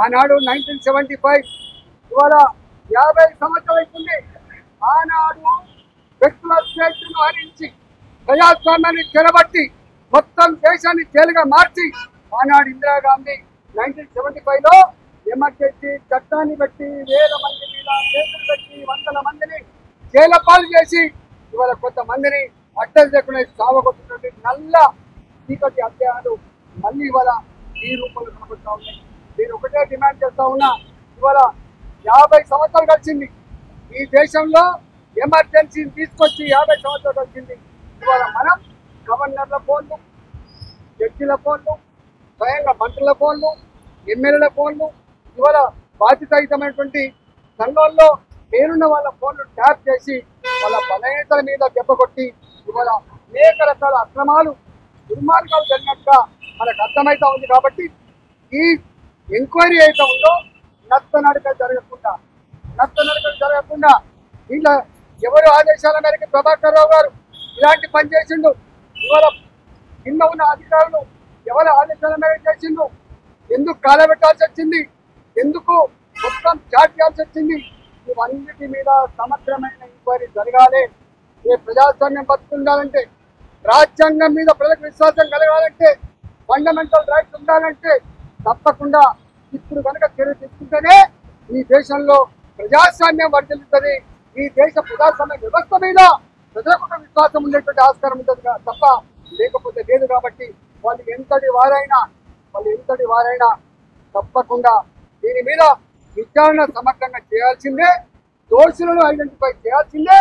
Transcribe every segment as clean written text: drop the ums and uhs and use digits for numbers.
ఆనాడు 1975 ఇవాళ 50 సంవత్సరాలు అవుతుంది. ఆనాడు వ్యక్తుల స్వేచ్ఛను హరించి ప్రజాస్వామ్యాన్ని చెరబట్టి మొత్తం దేశాన్ని జైలుగా మార్చి ఆనాడు ఇందిరాగాంధీ 1975లో ఎమర్జెన్సీ చట్టాన్ని పెట్టి వేల మంది మీద కేసులు పెట్టి వందల మందిని జైలు పాలు చేసి ఇవాళ కొంతమందిని అడ్డలు లేకుండా సావగొట్టుకుంటే నల్ల చీకటి అధ్యాయాలు మళ్ళీ ఇవాళ ఈ రూపంలో కనబడుతూ ఉన్నాయి. నేను ఒకటే డిమాండ్ చేస్తా ఉన్నా, ఇవాళ 50 సంవత్సరాలు గడిచింది ఈ దేశంలో ఎమర్జెన్సీని తీసుకొచ్చి 50 సంవత్సరాలు గడిచింది. ఇవాళ మనం గవర్నర్ల ఫోన్లు, జడ్జిల ఫోన్లు, స్వయంగా మంత్రుల ఫోన్లు, ఎమ్మెల్యేల ఫోన్లు, ఇవాళ బాధ్యతాయుతమైనటువంటి సంఘాల్లో పేరున్న వాళ్ళ ఫోన్లు ట్యాప్ చేసి వాళ్ళ బలహీనతల మీద దెబ్బ కొట్టి ఇవాళ అనేక రకాల అక్రమాలు దుర్మార్గాలు జరిగినట్టుగా మనకు అర్థమవుతా ఉంది. కాబట్టి ఈ ఎంక్వైరీ అయితే ఉందో నత్తనడక జరగకుండా ఇలా ఎవరు ఆదేశాల మేరకు ప్రభాకర్ రావు గారు ఇలాంటి పని చేసిండు, ఇవాళ కింద ఉన్న అధికారులు ఎవరి ఆదేశాల మేరకు చేసిండు, ఎందుకు కాలబెట్టాల్సి వచ్చింది, ఎందుకు మొత్తం చాట్ చేయాల్సి వచ్చింది, ఇవన్నిటి మీద సమగ్రమైన ఎంక్వైరీ జరగాలి. ఏ ప్రజాస్వామ్యం బతుకుండాలంటే, రాజ్యాంగం మీద ప్రజలకు విశ్వాసం కలగాలంటే, ఫండమెంటల్ రైట్స్ ఉండాలంటే తప్పకుండా ఇప్పుడు కనుక చర్య తీసుకుంటేనే ఈ దేశంలో ప్రజాస్వామ్యం వర్ధిల్లుతుంది. ఈ దేశ ప్రజాస్వామ్య వ్యవస్థ మీద ప్రజలకు విశ్వాసం ఉండేటువంటి ఆస్కారం ఉంటుంది తప్ప లేకపోతే లేదు. కాబట్టి వాళ్ళు ఎంతటి వారైనా తప్పకుండా దీని మీద విచారణ సమగ్రంగా చేయాల్సిందే, దోషులను ఐడెంటిఫై చేయాల్సిందే,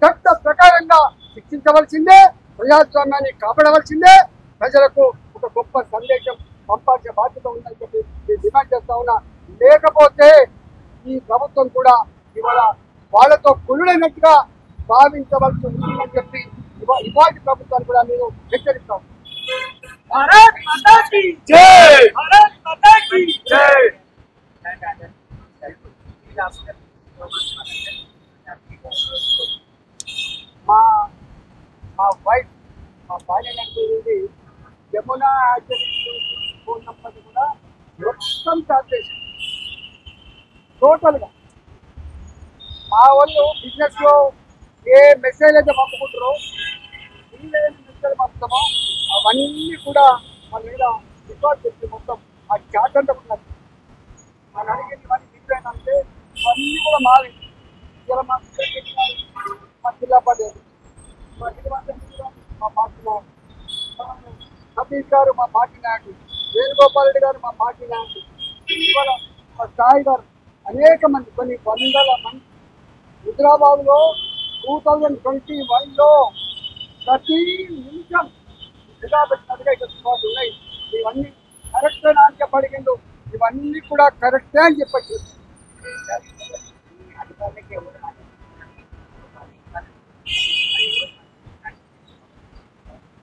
చట్ట ప్రకారంగా శిక్షించవలసిందే, ప్రజాస్వామ్యాన్ని కాపాడవలసిందే, ప్రజలకు ఒక గొప్ప సందేశం పంపాల్సిన బాధ్యత ఉందని చెప్పి డిమాండ్ చేస్తా ఉన్నా. లేకపోతే ఈ ప్రభుత్వం కూడా ఇవాళ వాళ్ళతో కుళ్ళుడైనట్టుగా భావించవలసి ఉంటుందని చెప్పి ఇవాటి ప్రభుత్వాన్ని కూడా నేను హెచ్చరిస్తాం. भारत माता की जय, भारत माता की जय। మా వైఫ్ మా భార్య నడిపేది యమునా ఫోన్ నంబర్ కూడా మొత్తం స్టార్ట్ చేసి టోటల్గా మా వాళ్ళు బిజినెస్ లో ఏ మెసేజ్ అయితే పంపుకుంటారో మెసేజ్ పంపుతామో అవన్నీ కూడా మన మీద రికార్డ్ చేసి మొత్తం ఆ చాట్ అంతా ఉన్నది. మన అడిగింది ఇవన్నీ తీసుకురానంటే ఇవన్నీ కూడా మావి. ఇలా మా జిల్లా పడేది మా పార్టీ నాయకుడు సతీష్ గారు మా పార్టీ నాయకుడు, వేణుగోపాల్ రెడ్డి గారు మా పార్టీ నాయకుడు, ఇవాళ మా సాయి గారు, అనేక మంది కొన్ని వందల మంది హైదరాబాద్లో 2021లో ప్రతి నిమిషం పెట్టినట్టుగా ఇక్కడ ఉన్నాయి. ఇవన్నీ కరెక్టే అని చెప్పడిగిండు, ఇవన్నీ కూడా కరెక్టే అని చెప్పచ్చు.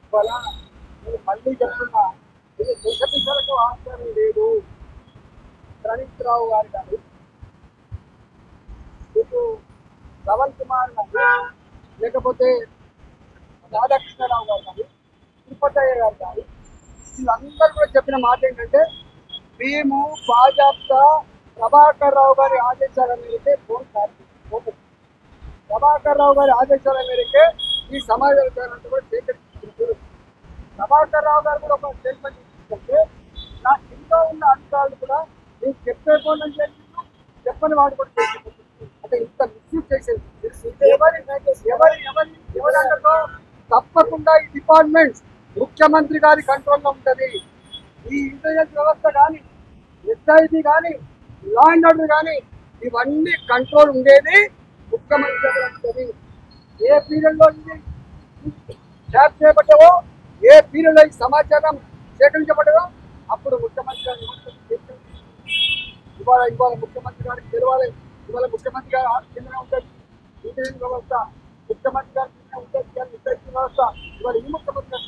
ఇవాళ నేను మళ్ళీ చెప్తున్నా, ఇది దేశపిసరకు ఆస్కారం లేదు. ప్రణీత్ రావు గారు కానీ, ఇటు ధవల్ కుమార్ గారు, లేకపోతే రాధాకృష్ణరావు గారు కానీ, తిరుపతయ్య గారు కానీ, వీళ్ళందరూ కూడా చెప్పిన మాట ఏంటంటే, మేము భాజపా ప్రభాకర్ రావు గారి ఆదేశాల మేరకే ప్రభాకర్ రావు గారి ఆదేశాల మేరకే ఈ సమావేశాలంతా కూడా సేకరించుకుంటారు. ప్రభాకర్ రావు గారు కూడా ఒక స్టేట్మెంట్ ఇస్తుంటే, నా కింద ఉన్న అధికారులు కూడా నేను చెప్పే ఫోన్ చెప్పని వాడు కూడా చేసుకుంటున్నారు. అంటే ఇంత మిస్యూజ్ చేసేది ఎవరంటో తప్పకుండా ఈ డిపార్ట్మెంట్ ముఖ్యమంత్రి గారి కంట్రోల్లో ఉంటుంది. ఈ ఇంటెలిజెన్స్ వ్యవస్థ కానీ, ఎస్ఐబి కానీ, లా అండ్ ఆర్డర్ కానీ, ఇవన్నీ కంట్రోల్ ఉండేది ముఖ్యమంత్రి దగ్గర ఉంటుంది. ఏ పీరియడ్లో ఇది ట్యాప్ చేయబడ్డావో, ఏ పీరియడ్లో ఈ సమాచారం సేకరించబడ్డదో అప్పుడు ముఖ్యమంత్రి గారు ఇవాళ ముఖ్యమంత్రి గారికి తెలవాలి. ఇవాళ ముఖ్యమంత్రి గారు కిందనే ఉంటుంది ఇంటెలిజెన్స్ వ్యవస్థ, ముఖ్యమంత్రి గారి కిందనే ఉంటుంది ఇంటెలిజెన్స్ వ్యవస్థ. ఇవాళ ఈ ముఖ్యమంత్రి గారు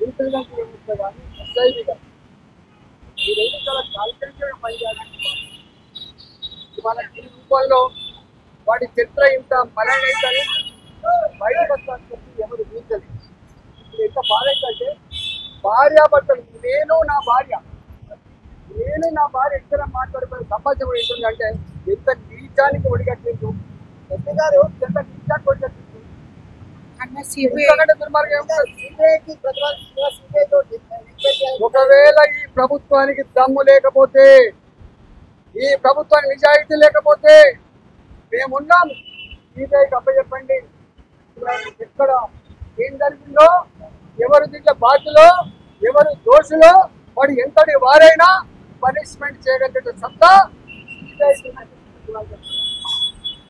ఇంటెలిజెన్స్ వ్యవస్థ కానీ, ఎస్ఐబి కానీ, ఈ రెండు చాలా పనిచేయాలి. ఇవాళ ఈ రూపంలో వాడి చరిత్ర ఇంత మరణైందని బయటకు వస్తాను చెప్పి ఎవరు ఊహించలేదు. ఇప్పుడు ఎంత బాధ అయితే భార్యాభర్తలు నేను నా భార్య ఎక్కడ మాట్లాడుకునే సమాజం ఏంటంటే ఎంత నీచానికి ఒడిగట్లేదు గారు, ఎంత నీచానికి ఒడిగట్లేదు. ఒకవేళ ఈ ప్రభుత్వానికి దమ్ము లేకపోతే, ఈ ప్రభుత్వానికి నిజాయితీ లేకపోతే మేమున్నాం. సీబీఐకి అప్పచెప్పండి. ఎక్కడ ఏం జరిగిందో, ఎవరు దీంట్లో బాధ్యులో, ఎవరు దోషులో, వాడు ఎంతటి వారైనా పనిష్మెంట్ చేయగలిగే సత్తా సీబీఐకి